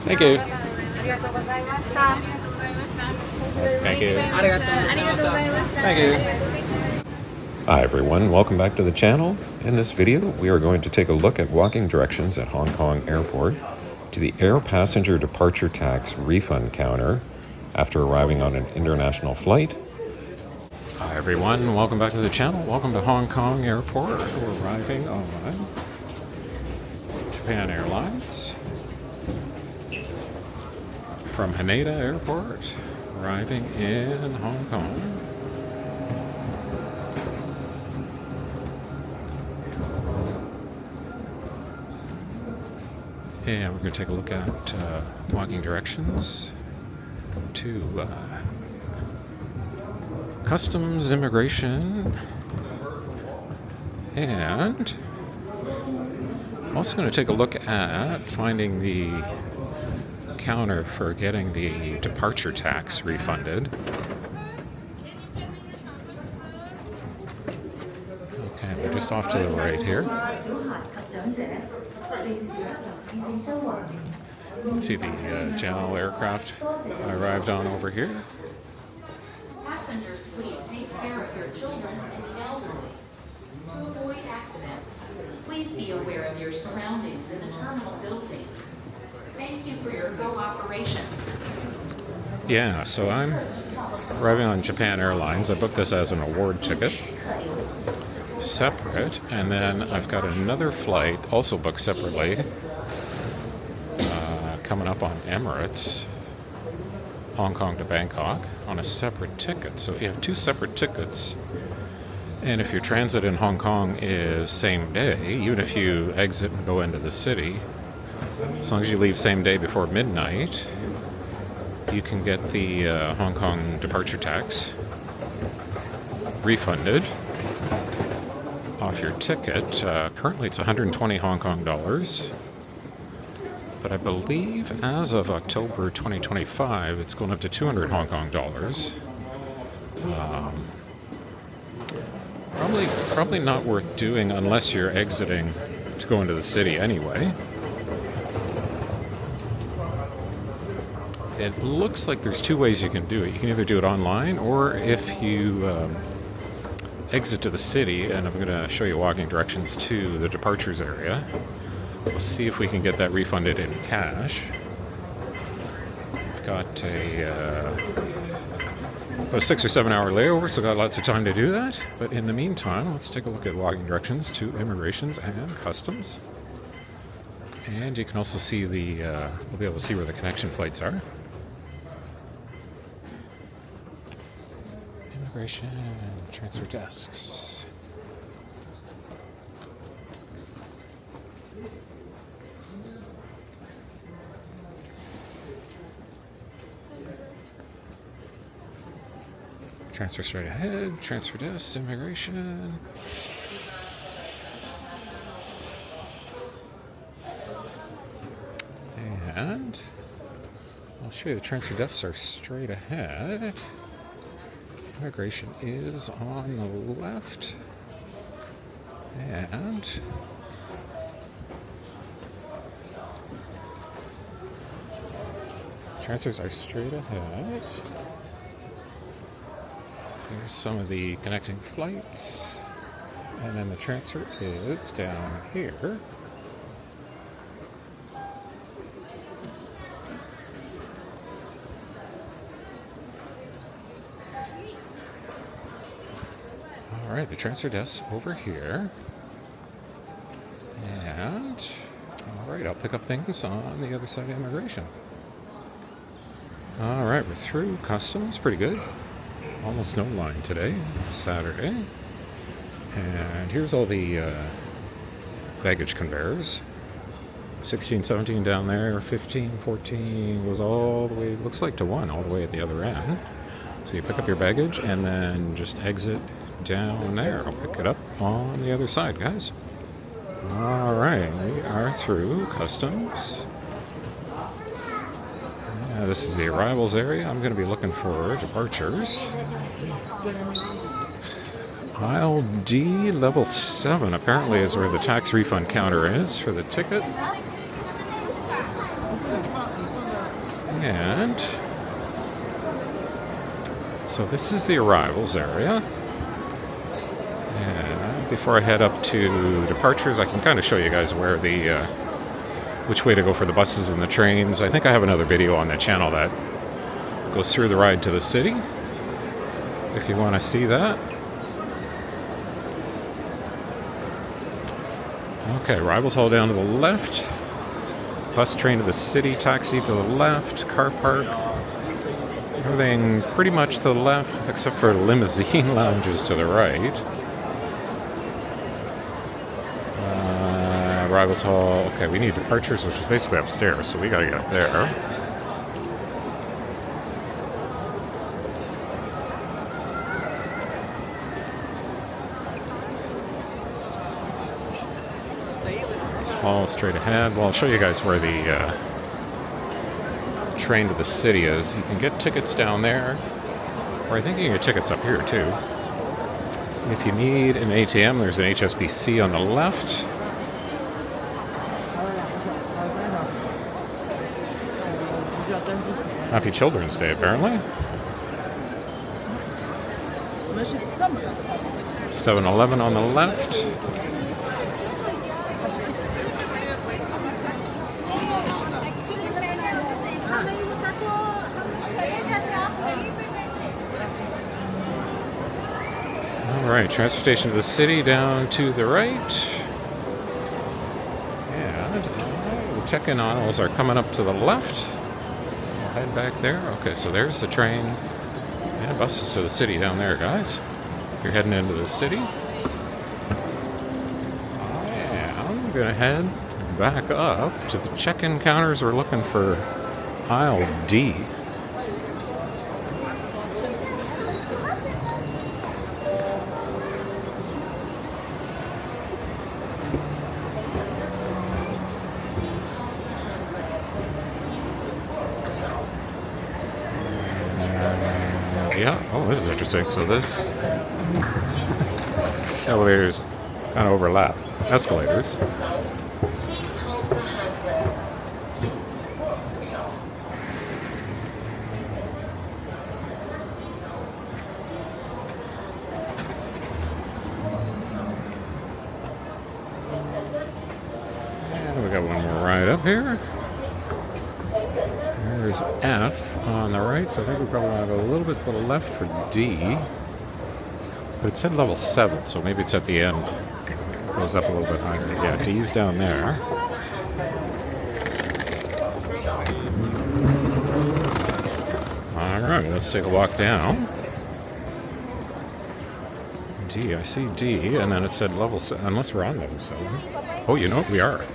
Thank you. ありがとうございました。Thank you. ありがとうございました。Thank you. Hi everyone, welcome back to the channel. In this video, we are going to take a look at walking directions at Hong Kong Airport to the air passenger departure tax refund counter after arriving on an international flight. Hi everyone, welcome back to the channel. Welcome to Hong Kong Airport. We're arriving on Japan Airlines from Haneda Airport, arriving in Hong Kong. And we're going to take a look at walking directions to customs, immigration, and I'm also going to take a look at finding the counter for getting the departure tax refunded. Okay, we're just off to the right here. You can see the JAL aircraft I arrived on over here. Passengers, please take care of your children and the elderly. To avoid accidents, please be aware of your surroundings in the terminal buildings. Thank you for your cooperation. Yeah, so I'm arriving on Japan Airlines. I booked this as an award ticket, separate, and then I've got another flight also booked separately coming up on Emirates, Hong Kong to Bangkok, on a separate ticket. So if you have two separate tickets, and if your transit in Hong Kong is same day, even if you exit and go into the city, as long as you leave same day before midnight, you can get the Hong Kong departure tax refunded off your ticket. Currently it's 120 Hong Kong dollars. But I believe as of October 2025, it's going up to 200 Hong Kong dollars. Probably not worth doing unless you're exiting to go into the city anyway. It looks like there's two ways you can do it. You can either do it online, or if you exit to the city, and I'm going to show you walking directions to the departures area. We'll see if we can get that refunded in cash. We've got a 6 or 7 hour layover, so got lots of time to do that. But in the meantime, let's take a look at walking directions to immigrations and customs. And you can also see we'll be able to see where the connection flights are. Immigration, transfer desks. Transfer straight ahead, transfer desk, immigration. And I'll show you the transfer desks are straight ahead. Immigration is on the left. And transfers are straight ahead. Here's some of the connecting flights, and then the transfer is down here. All right, the transfer desk over here. And, all right, I'll pick up things on the other side of immigration. All right, we're through customs, pretty good. Almost no line today, Saturday. And here's all the baggage conveyors. 16, 17 down there, 15, 14 goes all the way, looks like to 1, all the way at the other end. So you pick up your baggage and then just exit down there. I'll pick it up on the other side, guys. All right, we are through customs. This is the arrivals area. I'm going to be looking for departures. Aisle D, level 7, apparently is where the tax refund counter is for the ticket. And so this is the arrivals area. And before I head up to departures, I can kind of show you guys where the which way to go for the buses and the trains. I think I have another video on the channel that goes through the ride to the city, if you want to see that. Okay, arrivals hall down to the left. Bus train to the city, taxi to the left, car park. Everything pretty much to the left, except for limousine lounges to the right. Arrivals hall. Okay, we need departures, which is basically upstairs, so we gotta get up there. This hall straight ahead. Well, I'll show you guys where the train to the city is. You can get tickets down there, or I think you can get tickets up here too. If you need an ATM, there's an HSBC on the left. Happy Children's Day, apparently. 7-Eleven on the left. Alright, transportation to the city down to the right. And the check-in aisles are coming up to the left. We'll head back there. Okay, so there's the train and buses to the city down there, guys. You're heading into the city. And I'm going to head back up to the check-in counters. We're looking for aisle D. Yeah, oh, this is interesting. So this elevators kind of overlap escalators. And we got one more ride up here. There's F on the right, so I think we probably want to go a little bit to the left for D. But it said level 7, so maybe it's at the end. It goes up a little bit higher. Yeah, D's down there. Alright, let's take a walk down. D, I see D, and then it said level 7, unless we're on level 7. Oh, you know what? We are.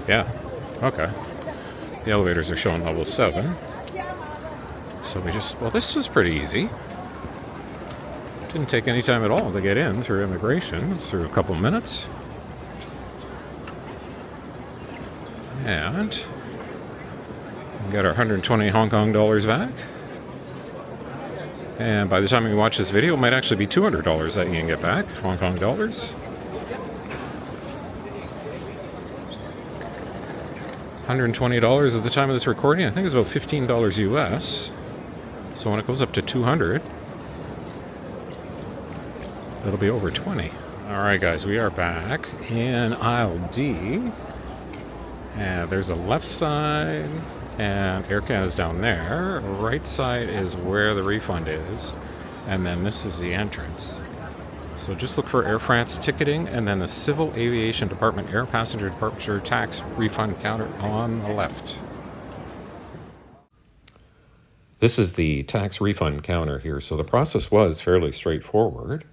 Yeah, okay. The elevators are showing level 7. So we just, well, this was pretty easy. Didn't take any time at all to get in through immigration. It's through a couple minutes. And we got our 120 Hong Kong dollars back. And by the time you watch this video, it might actually be $200 that you can get back, Hong Kong dollars. $120 at the time of this recording. I think it's about $15 US. So when it goes up to 200, it'll be over 20. All right, guys, we are back in aisle D. And there's a left side, and Air Canada's down there. Right side is where the refund is, and then this is the entrance. So just look for Air France ticketing, and then the Civil Aviation Department Air Passenger Departure Tax Refund counter on the left. This is the tax refund counter here. So the process was fairly straightforward.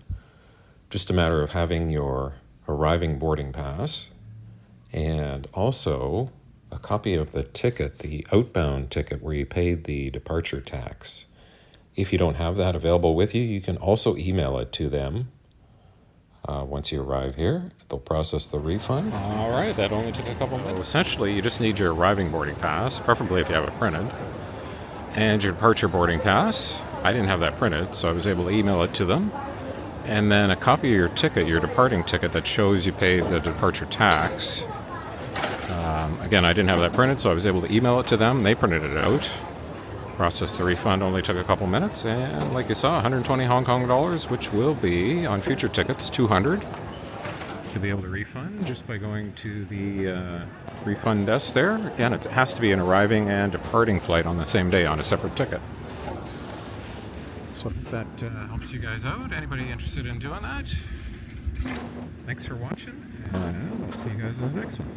Just a matter of having your arriving boarding pass and also a copy of the ticket, the outbound ticket where you paid the departure tax. If you don't have that available with you, you can also email it to them. Once you arrive here, they'll process the refund. All right, that only took a couple minutes. So essentially, you just need your arriving boarding pass, preferably if you have it printed, and your departure boarding pass. I didn't have that printed, so I was able to email it to them. And then a copy of your ticket, your departing ticket that shows you paid the departure tax. Again, I didn't have that printed, so I was able to email it to them. They printed it out. Process the refund only took a couple minutes, and like you saw, 120 Hong Kong dollars, which will be on future tickets 200. To be able to refund just by going to the refund desk there. Again, it has to be an arriving and departing flight on the same day on a separate ticket. So I hope that helps you guys out. Anybody interested in doing that? Thanks for watching, and I'll see you guys in the next one.